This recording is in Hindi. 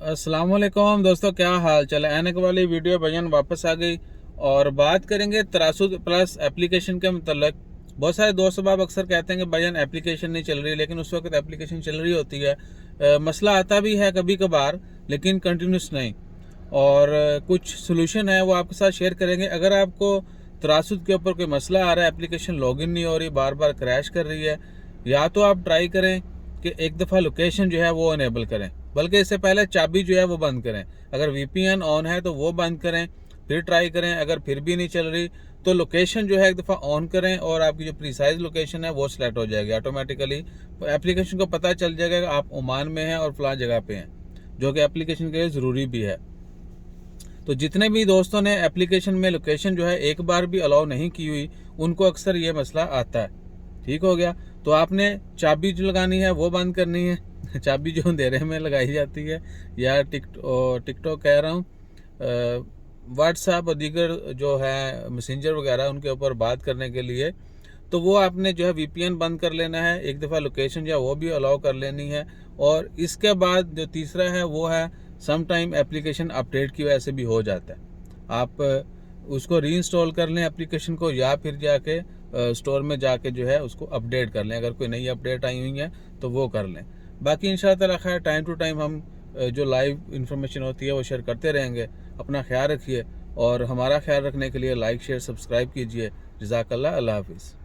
अस्सलाम वालेकुम दोस्तों, क्या हाल चाल है। ऐनक वाली वीडियो भजन वापस आ गई और बात करेंगे तरासुद प्लस एप्लीकेशन के मतलब। बहुत सारे दोस्त बाब अक्सर कहते हैं कि भजन एप्लीकेशन नहीं चल रही, लेकिन उस वक्त एप्लीकेशन चल रही होती है। मसला आता भी है कभी कभार, लेकिन कंटिन्यूस नहीं। और कुछ सोल्यूशन है वो आपके साथ शेयर करेंगे। अगर आपको तरासुद के ऊपर कोई मसला आ रहा है, एप्लीकेशन लॉगिन नहीं हो रही, बार बार क्रैश कर रही है, या तो आप ट्राई करें कि एक दफ़ा लोकेशन जो है वो इनेबल करें, बल्कि इससे पहले चाबी जो है वो बंद करें। अगर वीपीएन ऑन है तो वो बंद करें, फिर ट्राई करें। अगर फिर भी नहीं चल रही तो लोकेशन जो है एक दफ़ा ऑन करें और आपकी जो प्रीसाइज लोकेशन है वो सिलेक्ट हो जाएगी ऑटोमेटिकली। एप्लीकेशन को पता चल जाएगा कि आप ओमान में हैं और फलां जगह पे हैं, जो कि एप्लीकेशन के लिए ज़रूरी भी है। तो जितने भी दोस्तों ने एप्लीकेशन में लोकेशन जो है एक बार भी अलाउ नहीं की हुई, उनको अक्सर ये मसला आता है। ठीक हो गया। तो आपने चाबी जो लगानी है वो बंद करनी है चाबी जो अंधेरे में लगाई जाती है, या टिकटॉक कह रहा हूँ, व्हाट्सएप और दीगर जो है मैसेंजर वगैरह उनके ऊपर बात करने के लिए, तो वो आपने जो है वीपीएन बंद कर लेना है। एक दफ़ा लोकेशन जो है वो भी अलाउ कर लेनी है। और इसके बाद जो तीसरा है वो है, सम टाइम एप्लीकेशन अपडेट की वजह से भी हो जाता है। आप उसको रीइंस्टॉल कर लें एप्लीकेशन को, या फिर जाके स्टोर में जाके जो है उसको अपडेट कर लें। अगर कोई नई अपडेट आई हुई है तो वो कर लें। बाकी इंशाअल्लाह ताला खैर टाइम टू टाइम हम जो लाइव इन्फॉर्मेशन होती है वो शेयर करते रहेंगे। अपना ख्याल रखिए और हमारा ख्याल रखने के लिए लाइक शेयर सब्सक्राइब कीजिए। जज़ाकल्लाह, अल्लाह हाफिज़।